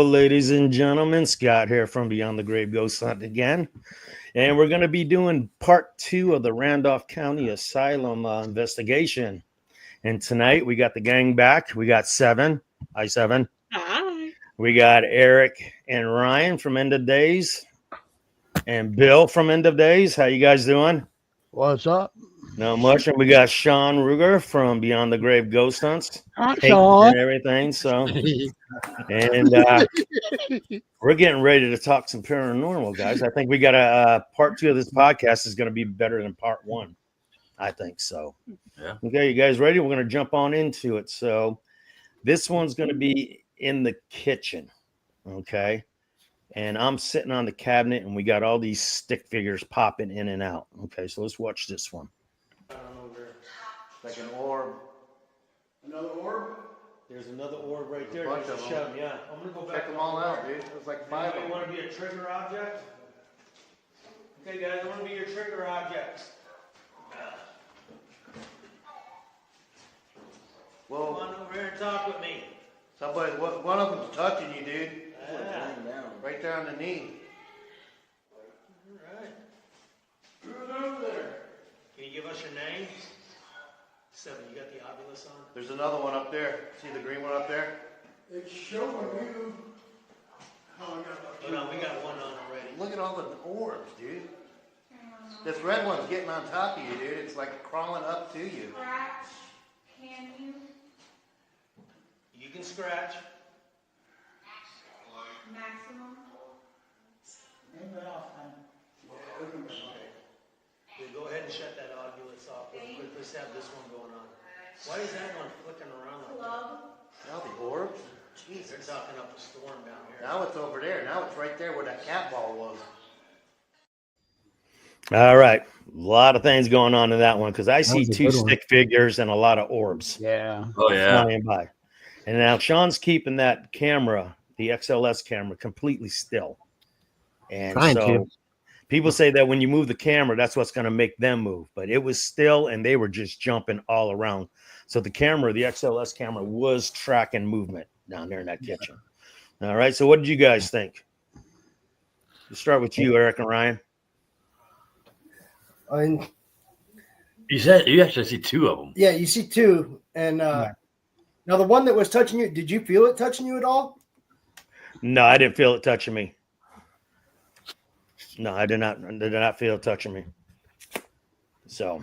Hello, ladies and gentlemen. Scott here from Beyond the Grave Ghost Hunt again. And we're going to be doing part 2 of the Randolph County Asylum investigation. And tonight we got the gang back. We got Seven. Hi, Seven. Hi. We got Eric and Ryan from End of Days. And Bill from End of Days. How you guys doing? What's up? Not much. And we got Sean Ruger from Beyond the Grave Ghost Hunts. Hi, Sean. And everything. So, and we're getting ready to talk some paranormal, guys. I think we got a part 2 of this podcast is going to be better than part 1. I think so. Yeah. Okay, you guys ready? We're going to jump on into it. So, this one's going to be in the kitchen. Okay. And I'm sitting on the cabinet, and we got all these stick figures popping in and out. Okay, so let's watch this one. Like an orb. Another orb? There's another orb right there. Bunch There's a of shove. them. Yeah, I'm gonna go back. Check them all out, dude. There's like 5 of You them. want to be a trigger object? Okay, guys, I want to be your trigger objects. Come Well, on over here and talk with me. somebody, one of them's touching you, dude. Yeah. Right there on the knee. All right. Who's over there? Can you give us your name? Seven, you got the obulus on? There's another one up there. See the green one up there? It's showing you how I got Hold on, we got one on already. Look at all the orbs, dude. This red one's getting on top of you, dude. It's like crawling up to you. Scratch, can you? You can scratch. Maximum? Name that off, man. Okay, go ahead and shut that obulus off. Let's have this one going on. Why is that one flicking around like that? Club? Now the orbs? They're Jesus. talking up a storm down here. Now it's over there. Now it's right there where that cat ball was. All right. A lot of things going on in that one because I see was a 2 good one. stick figures and a lot of orbs Yeah. Oh, flying by. And now Sean's keeping that camera, the XLS camera, completely still. And Trying so to. people say that when you move the camera, that's what's going to make them move. But it was still, and they were just jumping all around. So the camera, the XLS camera, was tracking movement down there in that kitchen. All right. So what did you guys think? Let's start with you, Eric and Ryan. You said you actually see 2 of them. Yeah, you see 2. And now the one that was touching you, did you feel it touching you at all? No, I didn't feel it touching me. No, I did not feel it touching me. So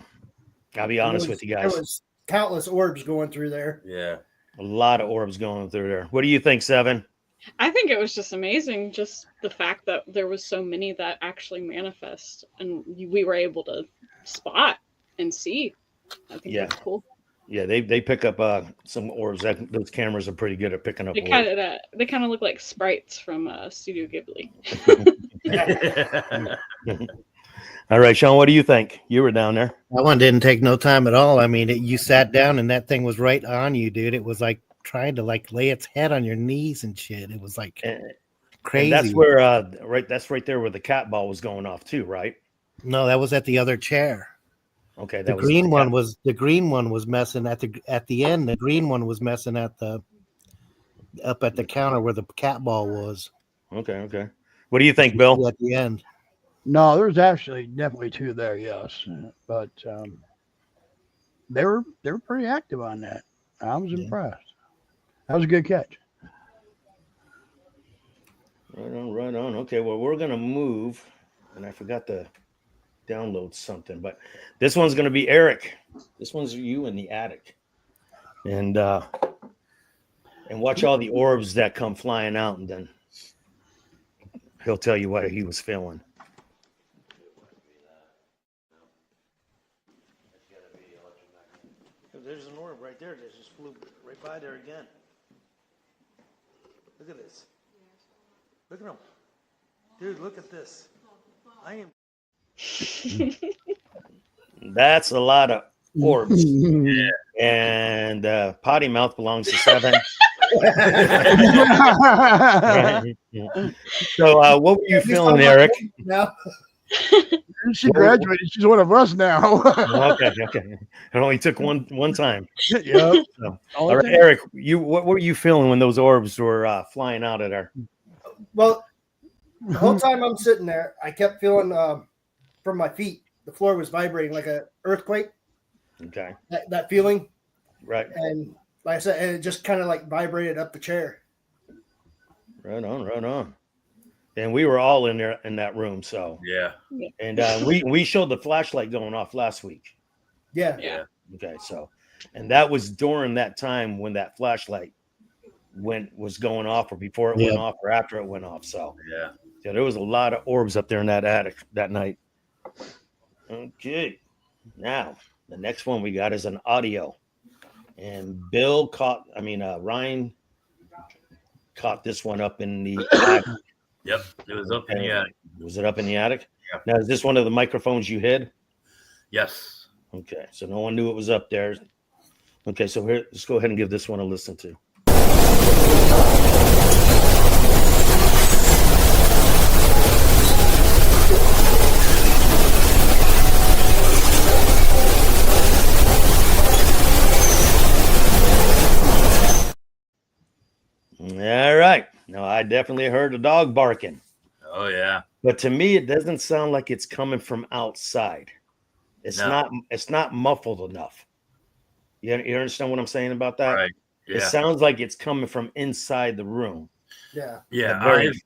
I'll be honest with you guys. There was countless orbs going through there. Yeah. A lot of orbs going through there. What do you think, Seven? I think it was just amazing, just the fact that there was so many that actually manifest and we were able to spot and see. I think Yeah. that's cool. Yeah, they pick up some orbs. Those cameras are pretty good at picking up They orbs. kind of look like sprites from Studio Ghibli. All right, Sean, what do you think? You were down there. That one didn't take no time at all. I mean, you sat down and that thing was right on you, dude. It was like trying to like lay its head on your knees and shit. It was like And crazy. that's where that's right there where the cat ball was going off too, right? No, that was at the other chair. Okay, The that was green cat- one was messing at the end. The green one was messing up at the counter where the cat ball was. Okay. What do you think, Bill? At the end. No, there's actually definitely 2 there, yes, but they were pretty active on that. I was impressed. That was a good catch. Right on. Okay, well, we're gonna move, and I forgot to download something, but this one's gonna be Eric. This one's you in the attic, and watch all the orbs that come flying out, and then he'll tell you what he was feeling. There's an orb right there that just flew right by there again. Look at this. Look at him. Dude, look at this. I am. That's a lot of orbs. And potty mouth belongs to Seven. So what were you feeling, Eric? No. She graduated. She's one of us now. Okay. It only took one time. Yep. So, All all right, it Eric, what were you feeling when those orbs were flying out at her? Well, the whole time I'm sitting there, I kept feeling from my feet, the floor was vibrating like an earthquake. Okay, That feeling, right, and like I said, it just kind of like vibrated up the chair. right on. And we were all in there in that room. So, Yeah. and we showed the flashlight going off last week. Yeah. Yeah. Okay, so, and that was during that time when that flashlight was going off, or before it went Yeah. off, or after it went off. So, Yeah. yeah, there was a lot of orbs up there in that attic that night. Okay, now the next one we got is an audio, and Ryan caught this one up in the attic. Yep. It was up in the attic. Was it up in the attic? Yeah. Now, is this one of the microphones you hid? Yes. Okay, so no one knew it was up there. Okay, so here, let's go ahead and give this one a listen to. All right. No, I definitely heard a dog barking. Oh yeah. But to me, it doesn't sound like it's coming from outside. It's No. not muffled enough. You understand what I'm saying about that? Right. It Yeah. sounds like it's coming from inside the room. Yeah. Yeah. But very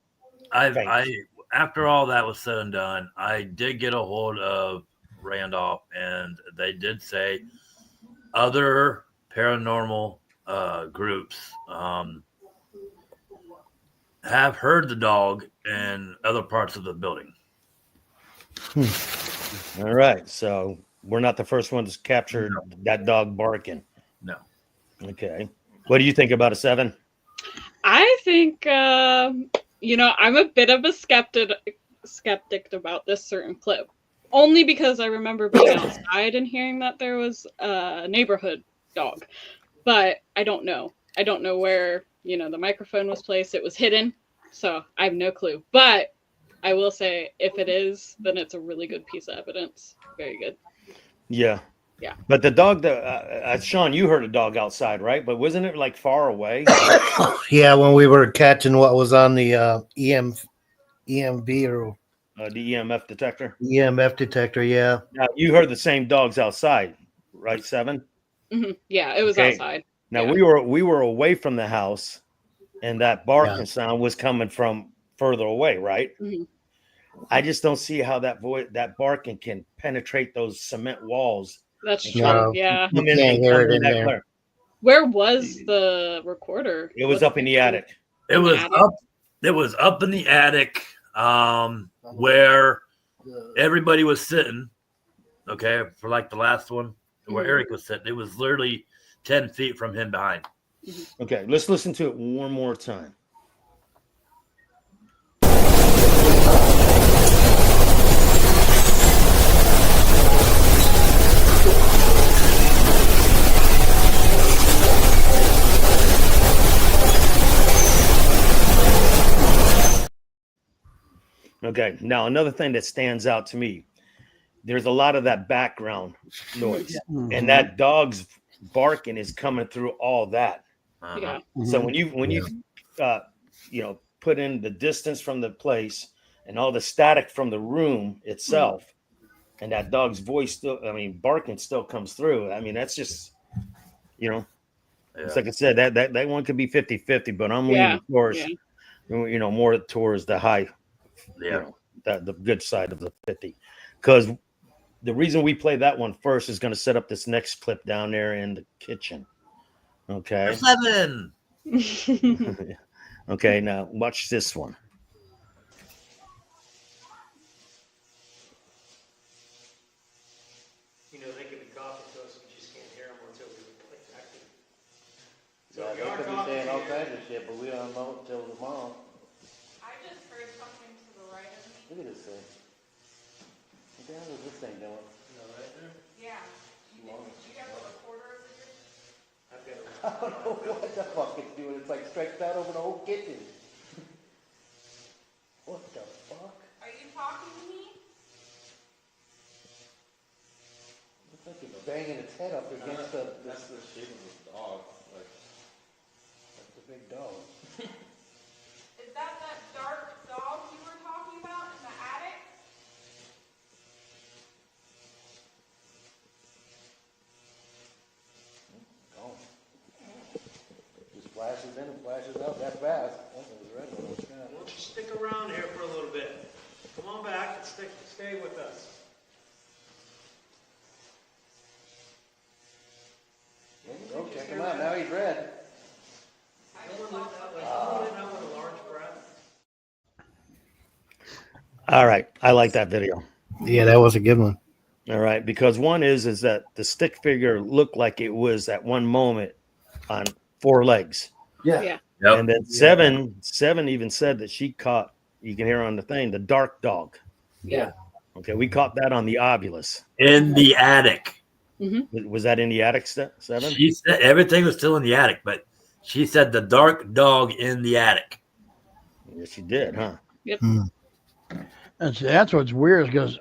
I faint. after all that was said and done, I did get a hold of Randolph, and they did say other paranormal groups have heard the dog in other parts of the building. All right. So we're not the first ones to capture that dog barking. No. Okay. What do you think about a 7? I think I'm a bit of a skeptic about this certain clip, only because I remember being outside and hearing that there was a neighborhood dog, but I don't know where the microphone was placed. It was hidden, so I have no clue. But I will say, if it is, then it's a really good piece of evidence. Very good. Yeah. Yeah. But the dog, Sean, you heard a dog outside, right? But wasn't it like far away? Yeah, when we were catching what was on the EMV or The EMF detector. EMF detector, yeah. Now you heard the same dogs outside, right? 7. Hmm. Yeah, it was Okay. outside. Now Yeah. we were away from the house, and that barking sound was coming from further away, right? Mhm. I just don't see how that barking can penetrate those cement walls. That's and true. No. Yeah. come in Can't and hear come it in in that there. clear. Where was the recorder? It was up in the attic. It In the was attic? up. It was up in the attic, where everybody was sitting. Okay, for like the last one, where Mhm. Eric was sitting, it was literally 10 feet from him behind. Okay, let's listen to it one more time. Okay, now another thing that stands out to me, there's a lot of that background noise, and that dog's barking is coming through all that. Uh-huh. Yeah. So when you put in the distance from the place and all the static from the room itself, and that dog's voice barking still comes through. I mean, that's just it's like I said, that one could be 50-50, but I'm Yeah. leaning towards Yeah. more towards the high, Yeah. the good side of the 50, because the reason we play that one first is going to set up this next clip down there in the kitchen. Okay. 7. Okay, now watch this one. They could be talking to us, we just can't hear them until we play back. So They could be saying all kinds of shit, but we don't know until tomorrow. I just heard something to the right of me. Look at this thing. What the hell is this thing doing? Yeah. Do you have a recorder over here? I don't know what the fuck it's doing. It's like stretched out over the whole kitchen. What the fuck? Are you talking to me? banging its head up against the. That's the shape of the dog. Like, That's a big dog. Is that dark dog you were talking about in the attic? Gone. Just flashes in and flashes out that fast. Oh, there's a red one. Why don't you stick around here for a little bit? Come on back and stay with us. Oh, check him out. Now he's red. All right, I like that video. Yeah, that was a good one. All right, because one is that the stick figure looked like it was at one moment on 4 legs, Yeah. Yeah. Yep. and then seven even said that she caught. You can hear on the thing the dark dog. Yeah. Okay, we caught that on the Obulus. In the attic. Was that in the attic? Seven. She said everything was still in the attic, but she said the dark dog in the attic. Yes, she did, huh? Yep. And see, that's what's weird because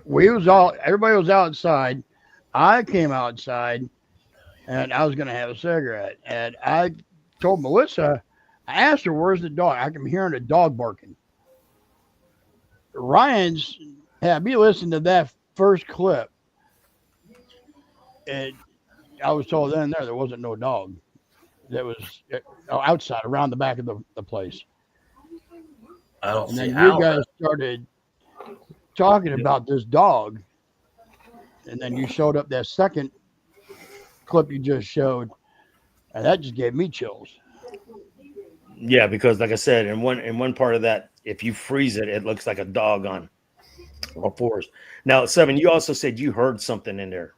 everybody was outside. I came outside and I was going to have a cigarette. And I told Melissa, I asked her, where's the dog? I'm hearing a dog barking. Ryan's had me listen to that first clip. And I was told then there wasn't no dog. That was outside around the back of the place. I don't And see then how. you guys started talking about this dog. And then you showed up that second clip you just showed. And that just gave me chills. Yeah, because like I said, in one part of that, if you freeze it, it looks like a dog on all 4s. Now, 7, you also said you heard something in there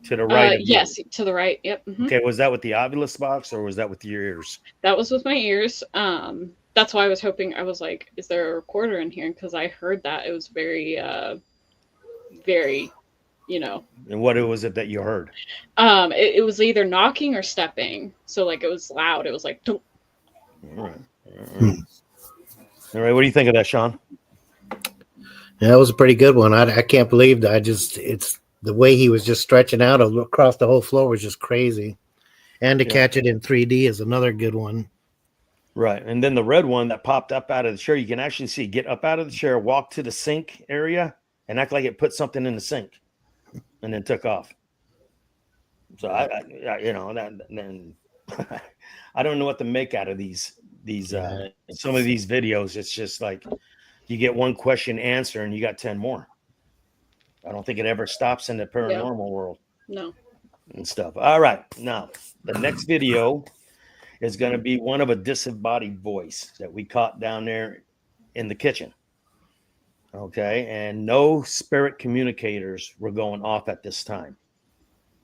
to the right. Yes, to the right. Yep. Okay, was that with the Obulus box or was that with your ears? That was with my ears. That's why I was hoping. I was like, is there a recorder in here? Because I heard that it was very, very, And what was it that you heard? it was either knocking or stepping. So like it was loud. It was like, "Dunk." All right. All right. What do you think of that, Sean? Yeah, that was a pretty good one. I can't believe that. It's the way he was just stretching out across the whole floor was just crazy. And to catch it in 3D is another good one. Right. And then the red one that popped up out of the chair, you can actually see get up out of the chair, walk to the sink area, and act like it put something in the sink, and then took off. So I then I don't know what to make out of these some of these videos. It's just like you get one question answer and you got 10 more. I don't think it ever stops in the paranormal world. No. And stuff. All right. Now, the next video is going to be one of a disembodied voice that we caught down there in the kitchen. Okay. And no spirit communicators were going off at this time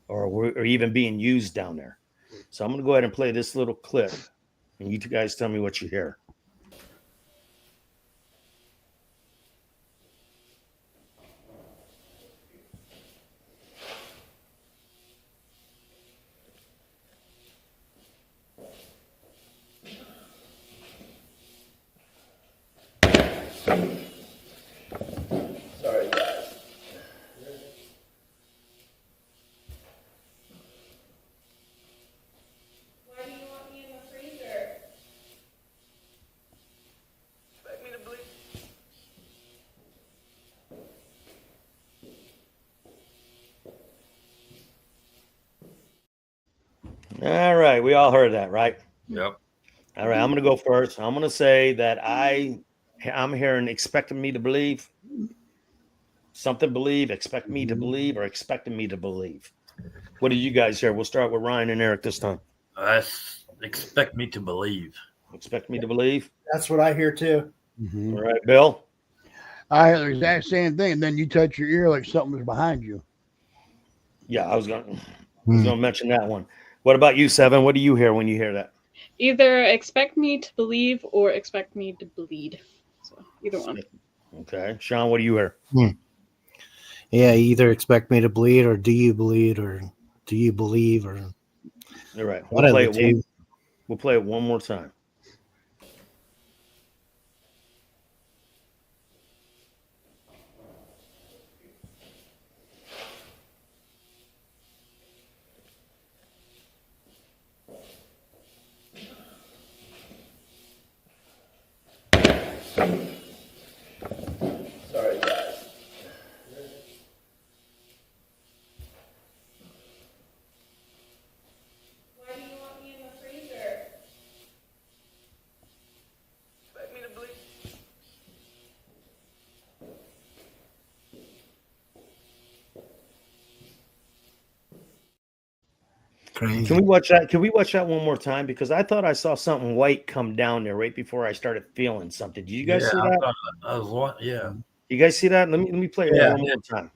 or even being used down there. So I'm going to go ahead and play this little clip and you two guys tell me what you hear. Sorry, guys. Why do you want me in the freezer? Expect me to bleed. All right. We all heard that, right? Yep. All right. I'm going to go first. I'm going to say that I'm hearing expecting me to believe. Something believe, expect me to believe, or expecting me to believe. What did you guys hear? We'll start with Ryan and Eric this time. Expect me to believe. Expect me to believe. That's what I hear too. Mm-hmm. All right, Bill. I heard the exact same thing. And then you touch your ear like something was behind you. Yeah, I was going to mention that one. What about you, Seven? What do you hear when you hear that? Either expect me to believe or expect me to bleed. So either one. Okay. Sean, what do you hear? Yeah, either expect me to bleed or do you bleed or do you believe or All right. one of the two. We'll play it one more time. Sorry, guys. Why do you want me in the freezer? Expect me to bleed. Crazy. Can we watch that? Can we watch that one more time? Because I thought I saw something white come down there right before I started feeling something. Did you guys see that? Yeah. You guys see that? Let me play that Yeah. one more time.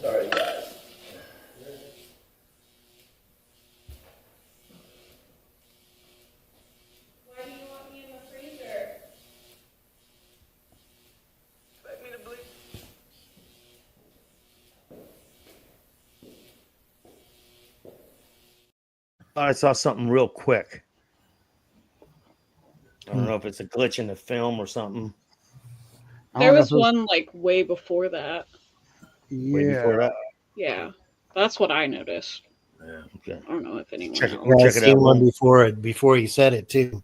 Sorry, guys. Why do you want me in the freezer? Expect me to bleed. I saw something real quick. I don't know if it's a glitch in the film or something. There was one like way before that. Way before Yeah. that. Yeah, that's what I noticed. Yeah. Okay. I don't know if anyone Check it. else. Yeah, I Check it seen out. one before he said it too.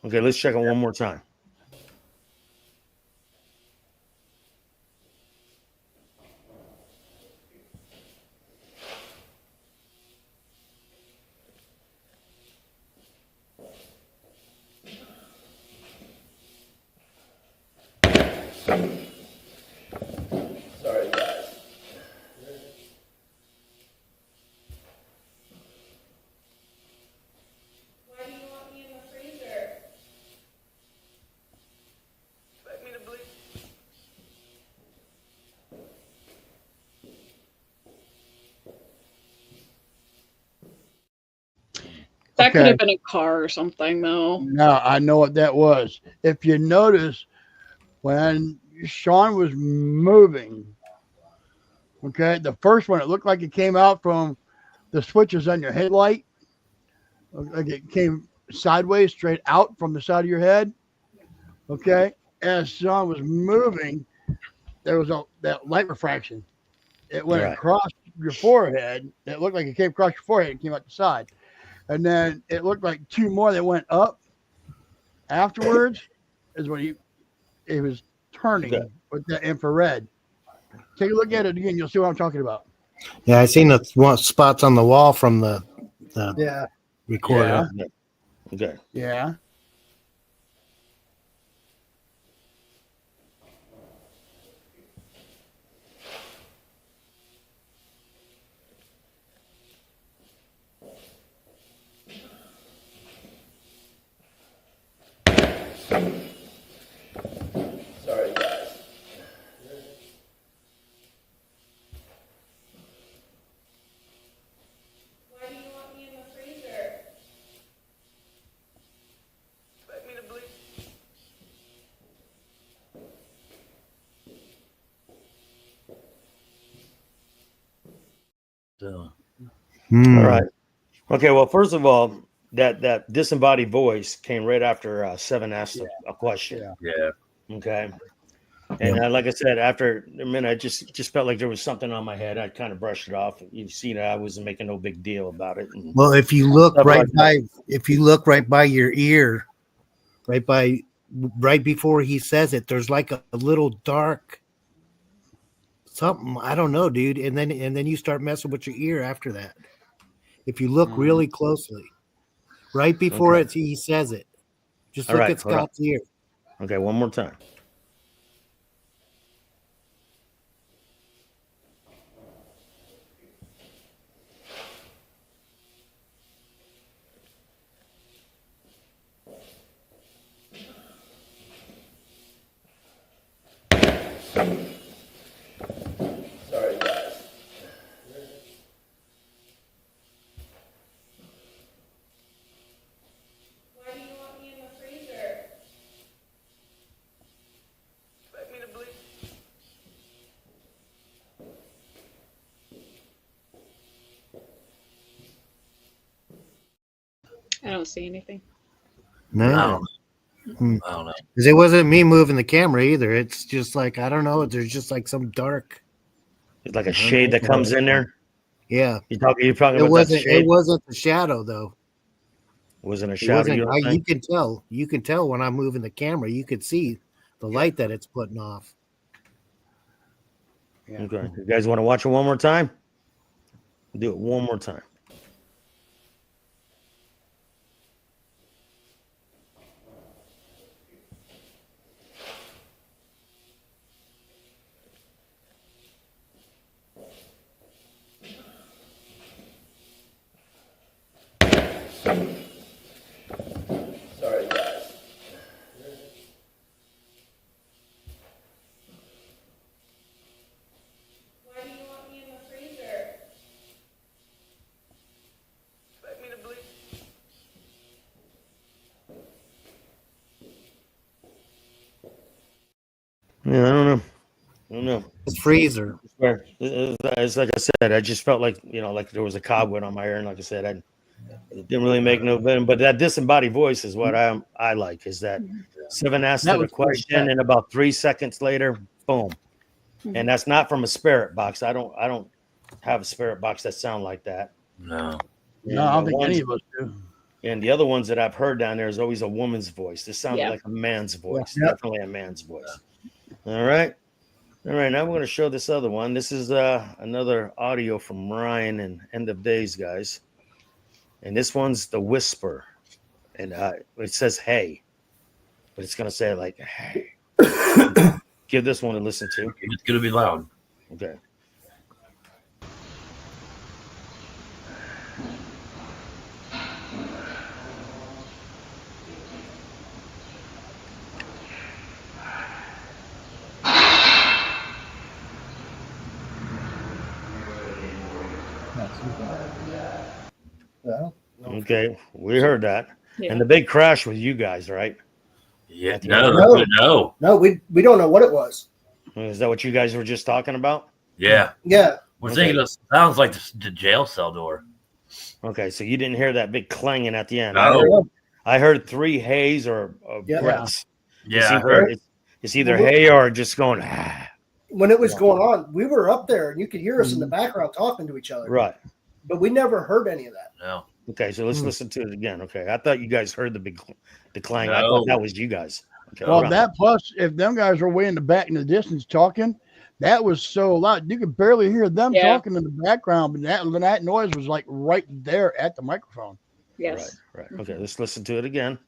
Okay, let's check it one more time. Sorry, guys. Why do you want me in the freezer? Expect me to bleed. That could Okay. have been a car or something, though. Now I know what that was. If you notice, when Sean was moving, okay, the first one, it looked like it came out from the switches on your headlight. Like it came sideways, straight out from the side of your head. Okay. As Sean was moving, there was that light refraction. It went Right. across your forehead. It looked like it came across your forehead and came out the side. And then it looked like two more that went up afterwards is when it was turning Okay. with the infrared. Take a look at it again. You'll see what I'm talking about. Yeah, I seen the spots on the wall from the Yeah. recorder. Yeah. Okay. Yeah. Sorry, guys. Why do you want me in the freezer? Expect me to bleed. So, Hmm. All right. Okay. Well, first of all, that disembodied voice came right after Seven asked a question. Yeah. yeah. Okay. And like I said, after a minute, I just felt like there was something on my head. I kind of brushed it off. You see that I wasn't making no big deal about it. And Well, if you look stuff like that. if you look right by your ear, right before he says it, there's like a little dark something. I don't know, dude. And then you start messing with your ear after that. If you look really closely, right before Okay. he says it, just All look right, at hold on. Scott's ear. Okay, one more time. Sorry, guys. Why do you want me in the freezer? I don't see anything. I No, don't know. I don't know. because it wasn't me moving the camera either. It's just like I don't know. There's just like some dark. It's like a shade that comes in there. Yeah, You're talking it about that wasn't. It shade? wasn't the shadow though. Wasn't a It shadow, wasn't. you don't You think? can tell. You can tell when I'm moving the camera. You could see the light that it's putting off. Yeah. Okay. You guys want to watch it one more time? Do it one more time. Sorry, guys. Why do you want me in the freezer? Expect me to bleed. Yeah, I don't know. I don't know. It's freezer. It's like I said, I just felt like, like there was a cobweb on my ear. And like I said, it didn't really make no better. But that disembodied voice is what I like, is that Seven asks That it a was pretty question good. and about 3 seconds later, boom. And that's not from a spirit box. I don't have a spirit box that sound like that. No. No, I don't think any of us do. And the other ones that I've heard down there is always a woman's voice. This sounded Yeah. like a man's voice. Yeah. Definitely a man's voice. All right. All right. Now we're going to show this other one. This is another audio from Ryan and End of Days, guys. And this one's the whisper. And it says, hey. But it's going to say like, hey. Give this one a listen to. It's going to be loud. Okay. Well, Okay. We heard that. Yeah. And the big crash with you guys, right? Yeah. No. No. we don't know what it was. Is that what you guys were just talking about? Yeah. Yeah, We're Okay. thinking it sounds like the jail cell door. Okay, so you didn't hear that big clanging at the end. No. I heard 3 hays or Yeah. breaths. Yeah. I heard. It's either hay or just going. when it was going on, we were up there and you could hear us in the background talking to each other. Right. But we never heard any of that. No. Okay, so let's listen to it again. Okay, I thought you guys heard the clang. I No. thought that was you guys. Okay, Well, right. that plus, if them guys were way in the back in the distance talking, that was so loud you could barely hear them Yeah. talking in the background. But that noise was like right there at the microphone. Yes. Right. Okay, let's listen to it again.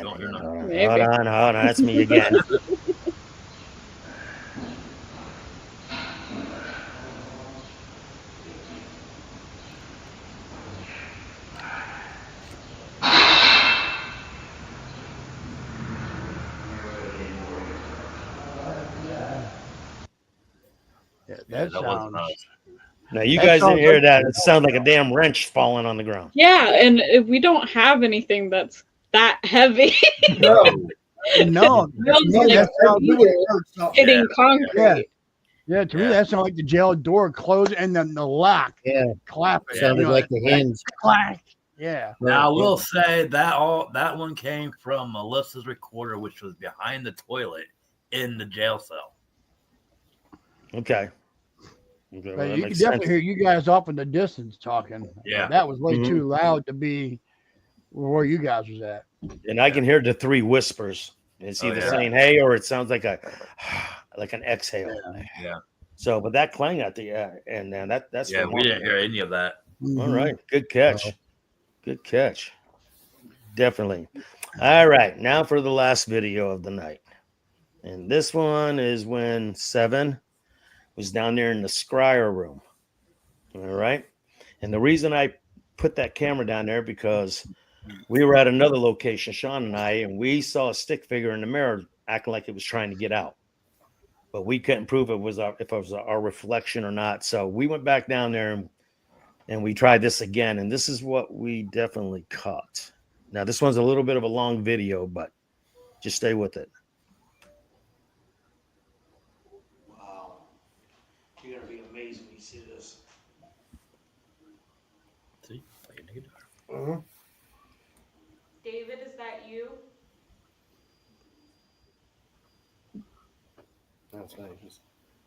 Don't hear nothing. Hold on, Maybe. hold on. That's me again. Yeah, Yeah, that that wasn't sounds. us. Now you That guys sounds didn't hear like- that. It sounded like a damn wrench falling on the ground. Yeah, and we don't have anything that's that heavy. No, No, No, no, like, that- for we you would have heard something. hitting concrete. yeah. To me, Yeah. that sounded like the jail door closing and then the lock Yeah, clapping. sounded like the hinge. clack. Yeah. Now I will say that one came from Melissa's recorder, which was behind the toilet in the jail cell. Okay. Okay, well, But that you can makes definitely sense. hear you guys off in the distance talking. Yeah. That was way Mhm. too loud to be where you guys was at. And I can hear the 3 whispers. It's Oh, either yeah. saying hey or it sounds like like an exhale. Yeah. So, but that clang at the end, man, that's Yeah, we didn't hear any of that. All right, good catch. Good catch. Definitely. All right, now for the last video of the night. And this one is when Seven was down there in the scryer room. All right. And the reason I put that camera down there because we were at another location, Sean and I, and we saw a stick figure in the mirror acting like it was trying to get out. But we couldn't prove if it was our reflection or not. So we went back down there and we tried this again. And this is what we definitely caught. Now, this one's a little bit of a long video, but just stay with it. See, playing the guitar. Mm-hmm. David, is that you? That's right. His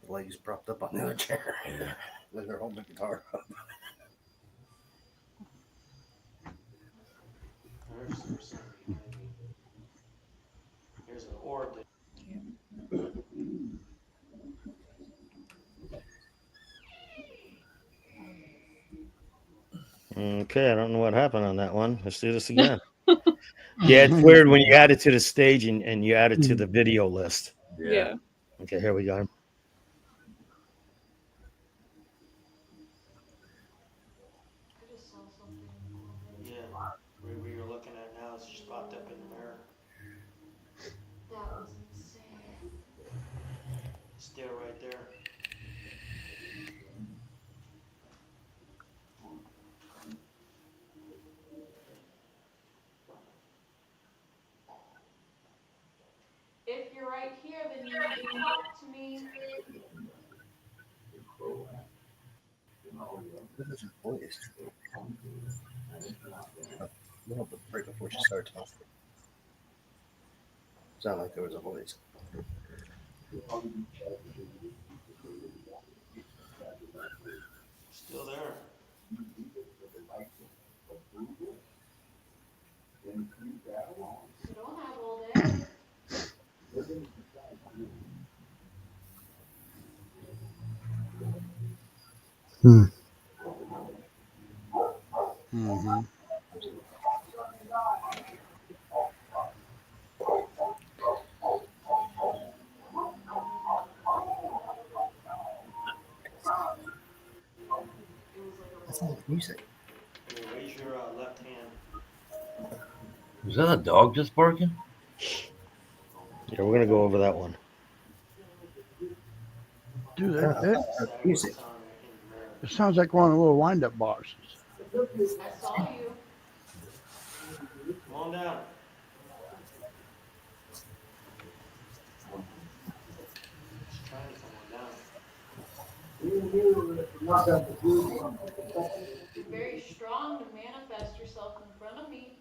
legs propped up on the other chair. Yeah. Like they're holding the guitar up. There's something behind me. There's an orb that Okay, I don't know what happened on that one. Let's do this again. Yeah, it's weird when you add it to the stage and you add it to the video list. Yeah. Okay, here we go. I just saw something already. yeah, right where you're looking at now, it's just popped up in the mirror. That was insane. It's there right there. If you're right here, then you need to talk to me. This is her voice. No, but right before she started talking. Sounded like there was a voice. Still there. You don't have all day. Mm-hmm. It was like a That's little. not music. Okay, raise your left hand. Was that a dog just barking? Yeah, we're gonna go over that one. Dude, Yeah, it Decide music. what's on in the mirror. sounds like one of the little wind-up boxes. I saw you. Come on down. Just trying to come on down. You're very strong to manifest yourself in front of me.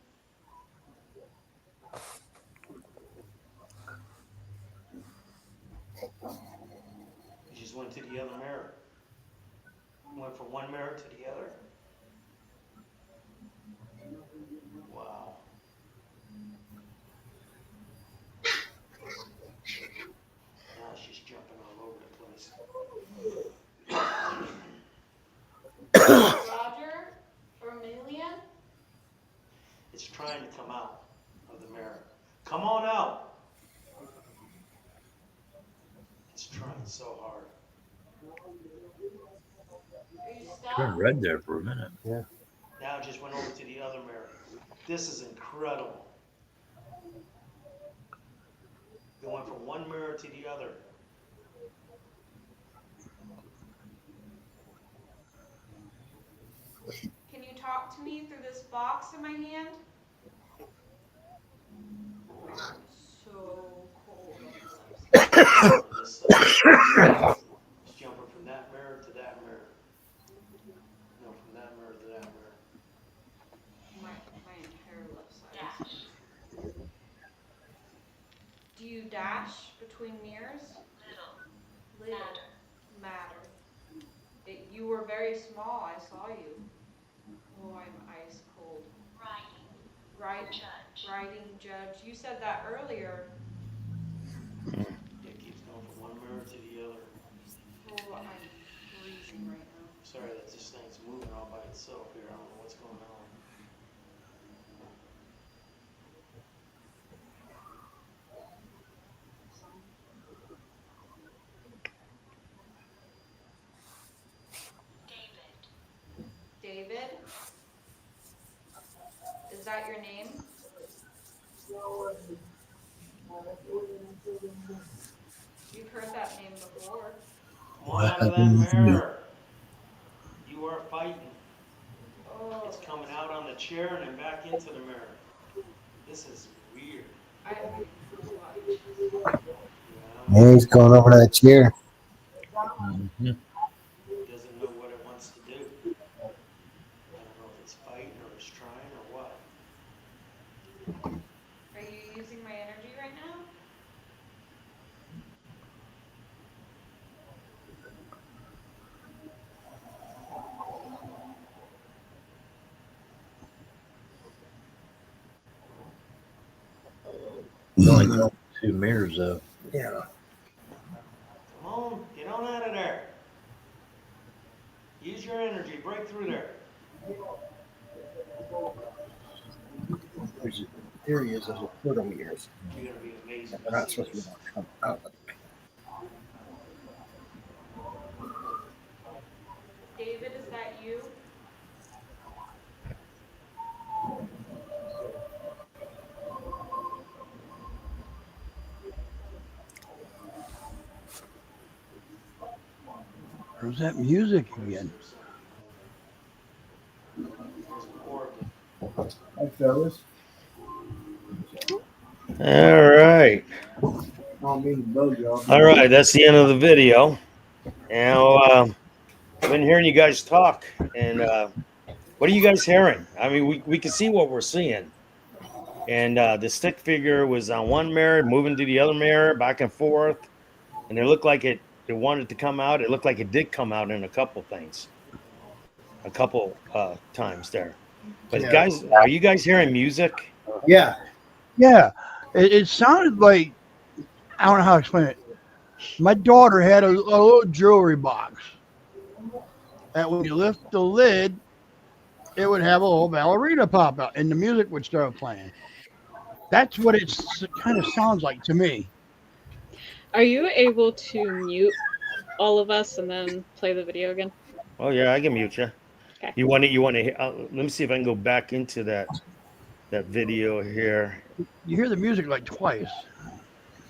You just went to the other mirror. Went from one mirror to the other. Wow. Now she's jumping all over the place. Roger or Million? It's trying to come out of the mirror. Come on out. It's trying so hard. Are you Turned stuck? red there for a minute. Now it just went over to the other mirror. This is incredible. It went from one mirror to the other. Can you talk to me through this box in my hand? I'm so cold on this side. On this side. It's jumping from that mirror to that mirror. No, from that mirror to that mirror. My entire left side. Do you dash between mirrors? Little. Matter. You were very small. I saw you. Oh, I'm ice cold. Writing judge. You said that earlier. It keeps going from one mirror to the other. Oh, I'm freezing right now. Sorry that this thing's moving all by itself here. I don't know what's going on. David? Is that your name? You've heard that name before. Come on out of that mirror. You are fighting. Oh, It's coming out on the chair and then back into the mirror. This is weird. watch. Yeah, He's going over that chair. Mm-hmm. it doesn't know what it wants to do. I don't know if it's Are you using my energy right now? Only 2 mirrors though. Yeah. Come on, get on out of there. Use your energy. Break through there. There's theory is there's a photometers. You're gonna be amazed They're when you not see supposed to this. come out. David, is that you? There's that music Where's again. there's an orb. Hi, fellas. All right. I don't mean to bug y'all. All right. That's the end of the video. Now, I've been hearing you guys talk, and what are you guys hearing? I mean, we can see what we're seeing. And the stick figure was on one mirror, moving to the other mirror, back and forth, and it looked like it wanted to come out. It looked like it did come out in a couple things, a couple times there. But Yeah. guys, are you guys hearing music? Yeah. Yeah, it sounded like, I don't know how to explain it. My daughter had a little jewelry box that when you lift the lid, it would have a little ballerina pop out and the music would start playing. That's what it kind of sounds like to me. Are you able to mute all of us and then play the video again? Oh yeah, I can mute you. Okay. You want to? You want to? Let me see if I can go back into that video here. You hear the music like twice.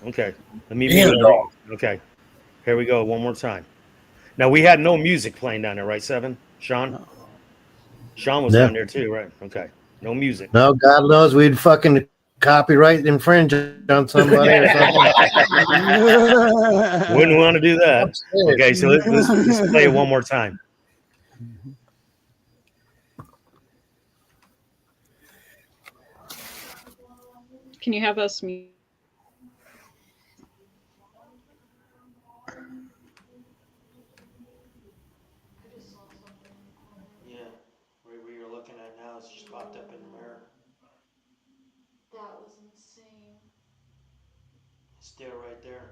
Okay, let me mute every. Okay, here we go. One more time. Now we had no music playing down there, right? Seven, Sean. No. Sean was Yeah. down there too, right? Okay, no music. No, God knows we'd fucking copyright infringe on somebody or something. Wouldn't want to do that. Upstairs. Okay, so let's play it one more time. Can you have us mute? I just saw something in the corner. Yeah, right where you're looking at now, it's just popped up in the mirror. That was insane. It's there, right there.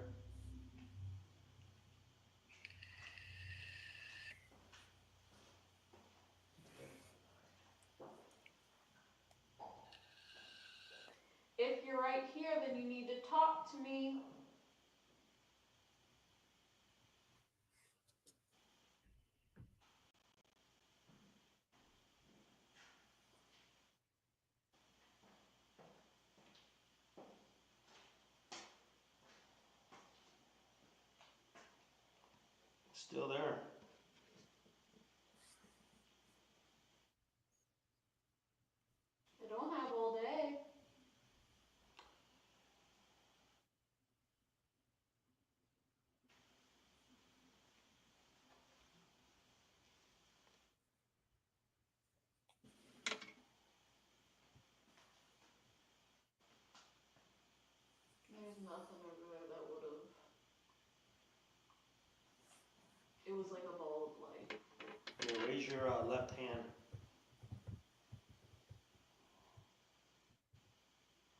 If you're right here, then you need to talk to me. It's still there. I don't have all day. There's nothing over there that would have. It was like a ball of light. Yeah, raise your left hand.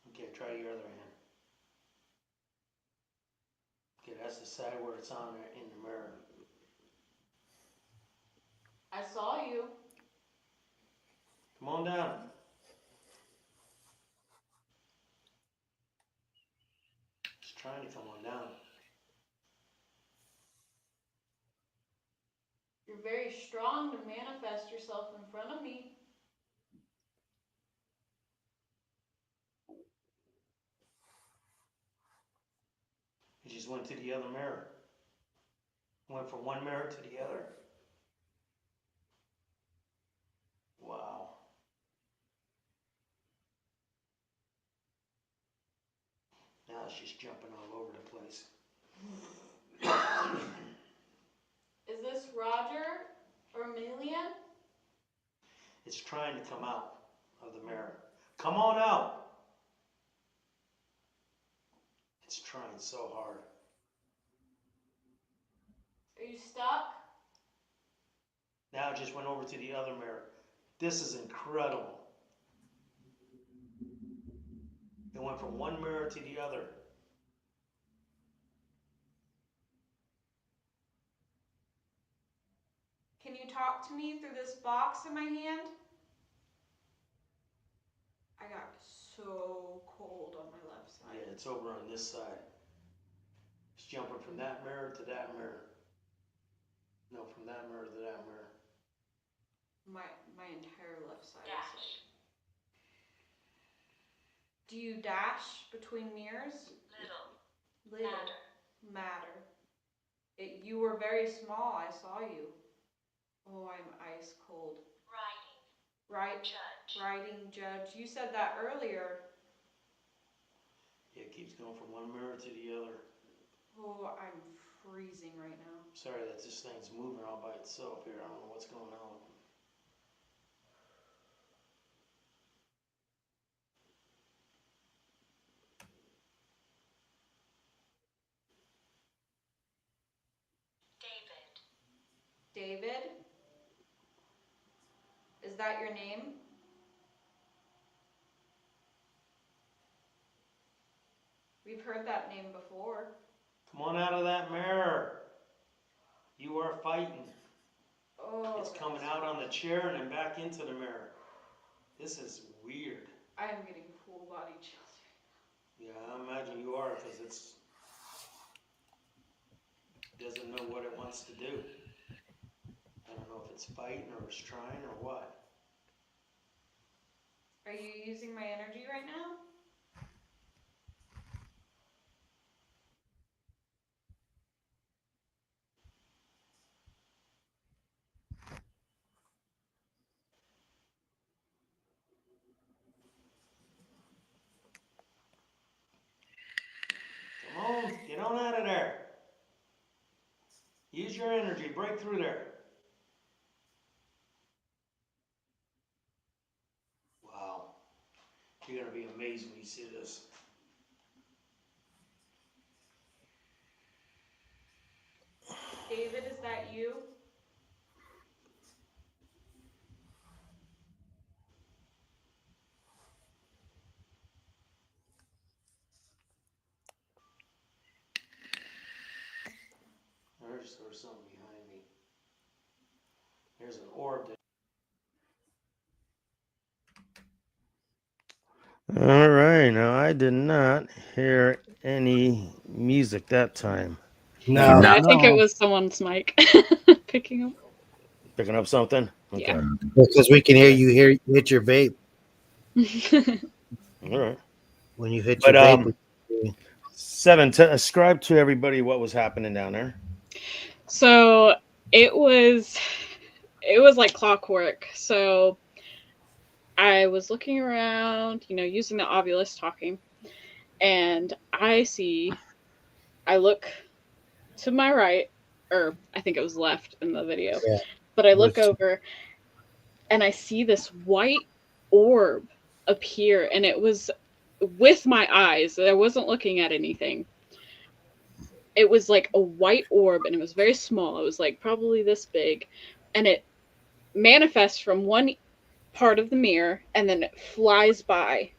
Okay, try your other hand. Okay, that's the side where it's on there in the mirror. I saw you. Come on down. It's trying to come on down. You're very strong to manifest yourself in front of me. It just went to the other mirror. Went from one mirror to the other. Wow. Now it's just jumping all over the place. Is this Roger or Millian? It's trying to come out of the mirror. Come on out. It's trying so hard. Are you stuck? Now it just went over to the other mirror. This is incredible. It went from one mirror to the other. Can you talk to me through this box in my hand? I got so cold on my left side. Yeah, it's over on this side. It's jumping from that mirror to that mirror. No, from that mirror to that mirror. My entire left side. Dash. Do you dash between mirrors? Little. Matter. You were very small. I saw you. Oh, I'm ice cold. Writing judge. You said that earlier. Yeah, it keeps going from one mirror to the other. Oh, I'm freezing right now. Sorry that this thing's moving all by itself here. I don't know what's going on. David? Is that your name? We've heard that name before. Come on out of that mirror. You are fighting. Oh. It's coming out on the chair and then back into the mirror. This is weird. I am getting full body chills. Yeah, I imagine you are because it doesn't know what it wants to do. I don't know if it's fighting or it's trying or what. Are you using my energy right now? Come on, get on out of there. Use your energy, break through there. Wow. You're going to be amazed when you see this. David, is that you? There's something behind me. There's an orb that. All right. Now I did not hear any music that time. No, I think it was someone's mic picking up. Picking up something? Okay. Yeah. because we can hear you hit your vape All right. when you hit But your vape. Seven, describe to everybody what was happening down there. So it was like clockwork. So I was looking around, using the Ovilus talking, and I look to my right, or I think it was left in the video, but I look over and I see this white orb appear, and it was with my eyes. I wasn't looking at anything. It was like a white orb, and it was very small. It was like probably this big, and it manifests from one part of the mirror, and then it flies by.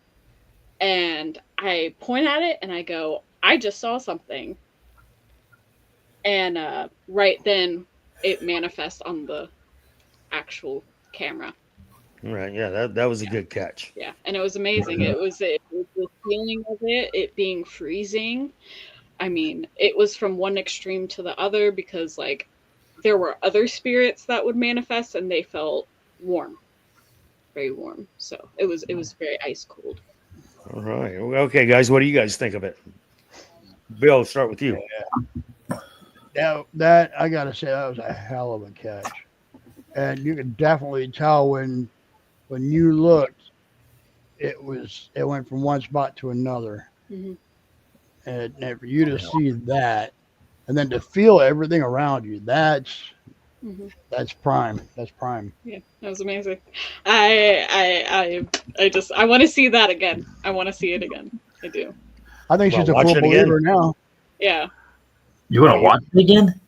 And I point at it, and I go, I just saw something. And right then, it manifests on the actual camera. Right. Yeah, that was a good catch. Yeah, and it was amazing. It was the feeling of it being freezing. I mean, it was from one extreme to the other because, like, there were other spirits that would manifest, and they felt warm, very warm. So it was very ice cold. All right. Okay, guys, what do you guys think of it? Bill, start with you. That I gotta say, that was a hell of a catch, and you could definitely tell when you looked, it went from one spot to another. Mm-hmm. And for you to see that, and then to feel everything around you, that's prime. That's prime. Yeah, that was amazing. I want to see that again. I want to see it again. I do. I think Well, she's a watch full it again. believer now. Yeah. You want to watch it again?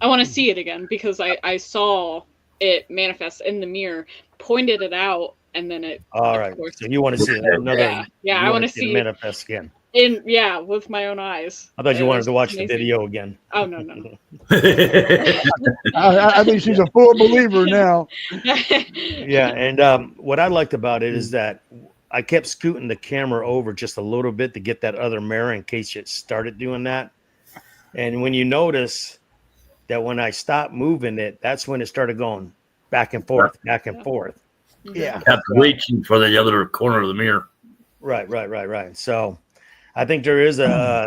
I want to see it again because I saw it manifest in the mirror, pointed it out, and then it. All of right. course, So you want to see another? Yeah. I you want to it see manifest again. with my own eyes. I thought you It wanted was to watch the amazing. video again. Oh no. I think she's a full believer now. Yeah, and what I liked about it is that I kept scooting the camera over just a little bit to get that other mirror in case it started doing that. And when you notice that when I stopped moving it, that's when it started going back and forth, back and forth. Yeah. Kept reaching for the other corner of the mirror. Right. So I think there is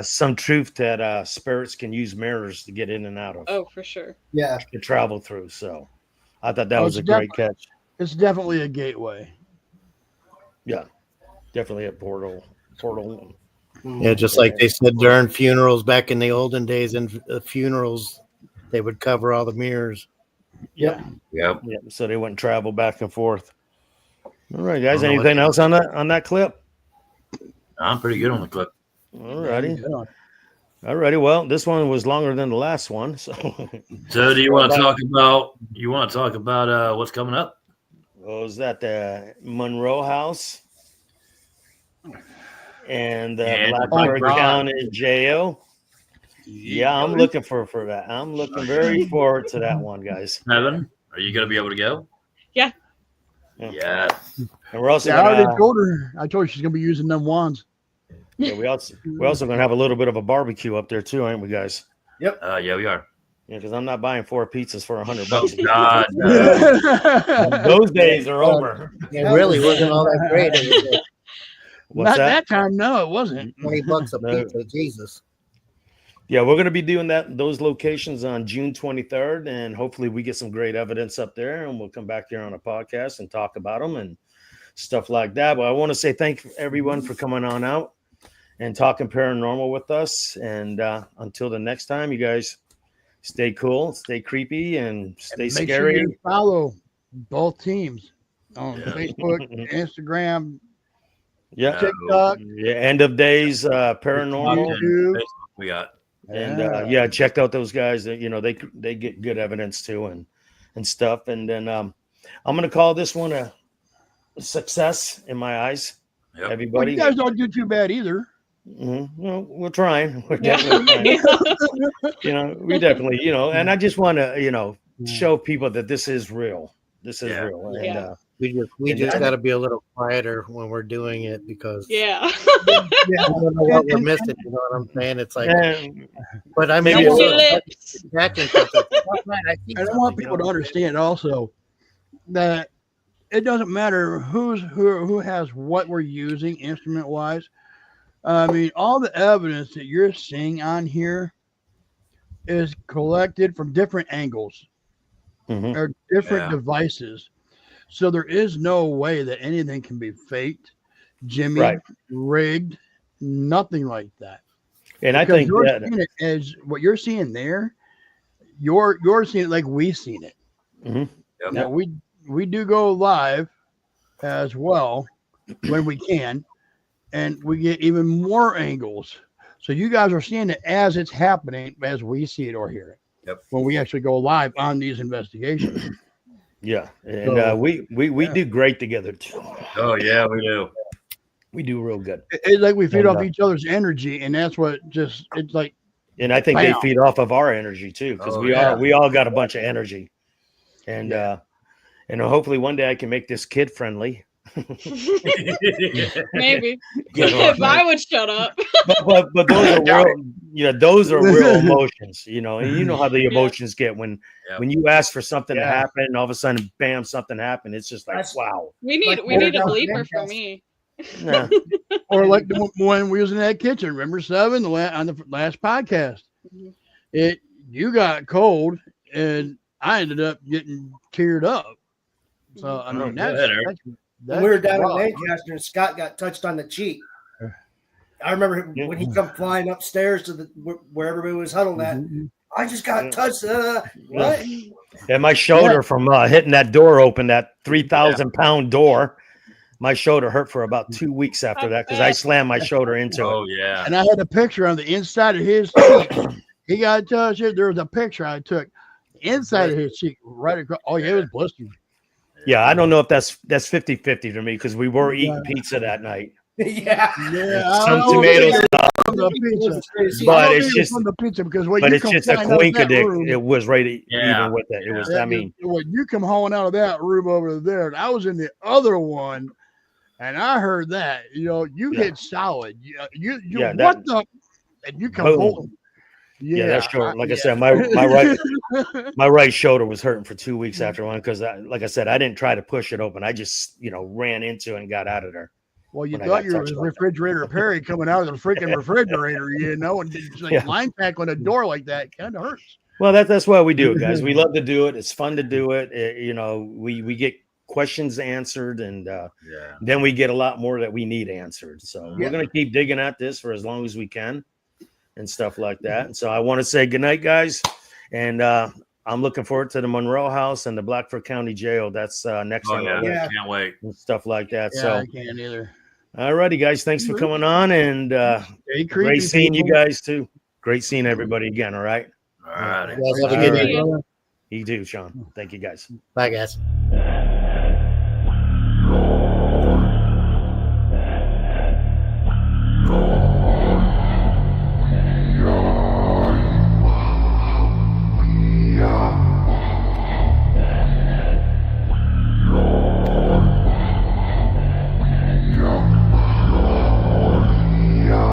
some truth that spirits can use mirrors to get in and out of, Oh, for sure. Yeah. to travel through. So I thought that Oh, was a it's great catch. It's definitely a gateway. Yeah, definitely a portal. Yeah, just like they said during funerals back in the olden days, in funerals, they would cover all the mirrors. Yeah. Yep. Yeah, so they wouldn't travel back and forth. All right, guys. I don't know Anything else on that clip? I'm pretty good on the clip. All righty. Well, this one was longer than the last one. So do you want to talk about? What's coming up? what was that? The Monroe House and the Blacksburg County Jail. Yeah, I'm looking for that. I'm looking very forward to that one, guys. Evan, are you going to be able to go? Yeah. Yeah. And we're also I already gonna, told her. I told her she's gonna be using them wands. yeah, we're also gonna have a little bit of a barbecue up there too, ain't we, guys? Yep. Yeah, we are. Yeah, because I'm not buying 4 pizzas for $100. God, Those days are over. It really wasn't all that great. It was like What's Not that time. No, it wasn't. $20 a No. pizza. Jesus. Yeah, we're going to be doing those locations on June 23rd, and hopefully we get some great evidence up there, and we'll come back here on a podcast and talk about them and stuff like that. But I want to say thank everyone for coming on out and talking paranormal with us. And until the next time, you guys stay cool, stay creepy, and stay Make scary. sure you follow both teams on Facebook, Instagram, Yeah, TikTok. yeah. End of days paranormal. YouTube. we got. And yeah, checked out those guys. That they get good evidence too, and stuff. And then I'm gonna call this one a success in my eyes. Yep. Well, Everybody, you guys don't do too bad either. well, we're trying. We're definitely trying. We definitely, and I just want to, show people that this is real. This is real. And, Yeah. We just got to be a little quieter when we're doing it because Yeah. we don't know what we're missing. You know what I'm saying? It's like, and but I mean, Maybe a little- back and forth. And I want people to understand also that it doesn't matter who has what we're using instrument wise. I mean, all the evidence that you're seeing on here is collected from different angles Mhm. or different devices. So there is no way that anything can be faked, Jimmy, Right. rigged, nothing like that. And I Because think you're that seeing it as what you're seeing there. You're seeing it like we've seen it. Mhm. Yep. Now we do go live as well when we can, and we get even more angles. So you guys are seeing it as it's happening, as we see it or hear it. Yep. When we actually go live on these investigations. yeah, and So, we do great together too. Oh yeah, we do. We do real good. It's like we feed And, off each other's energy, and that's what it's like. And I think Bam. they feed off of our energy too, because Oh, we all got a bunch of energy, and hopefully one day I can make this kid friendly. Maybe. You know, If I would shut up. but those are real, those are real emotions, and you know how the emotions get when you ask for something to happen, and all of a sudden, bam, something happened. It's just like, That's- wow. We need Like we need a Randolph bleeper for Randolph. me. Nah. Or like when we was in that kitchen, remember 7 on the last podcast, Mhm. you got cold, and I ended up getting teared up. So I mean, go ahead, Eric. that's we were down raw. in Lancaster and Scott got touched on the cheek. I remember when he come flying upstairs to where everybody was huddled at. I just got touched. What? And my shoulder from hitting that door open, that 3,000-pound door. my shoulder hurt for about 2 weeks after that because I slammed my shoulder into it. Oh yeah. And I had a picture on the inside of his cheek. He got touched. There was a picture I took inside of his cheek, right across. Oh yeah, it was blistered. Yeah, I don't know if that's 50-50 to me because we were eating pizza that night. Yeah. Yeah, Some tomato stuff, from the pizza. but it's just from the pizza because when but you it's come just a flying out of that coinkadick. room, It was right Yeah. even with it. It was. that I mean, when you come hauling out of that room over there, and I was in the other one, and I heard that you Yeah. hit solid. You Yeah, what the? And you come Boom. bolting. yeah, that's short. Like I said, yeah. my right shoulder was hurting for 2 weeks after one because, like I said, I didn't try to push it open. I just ran into it and got out of there. Well, you when I thought got you were touched like that. refrigerator Perry coming out of the freaking refrigerator, and just like Yeah. line pack on a door like that kind of hurts. Well, that's why we do it, guys. We love to do it. It's fun to do it. We get questions answered, and then we get a lot more that we need answered. So we're gonna keep digging at this for as long as we can, and stuff like that. And so I want to say good night, guys, and I'm looking forward to the Monroe House and the Blackfoot County Jail. That's next Oh on yeah. our list Can't wait. and stuff like that. Yeah, So I can't either. all righty, guys. Thanks for coming on, and Stay creepy, great seeing you people. guys too. Great seeing everybody again. All right. All right. You guys have a All good right. night. You too, Sean. Thank you, guys. Bye, guys.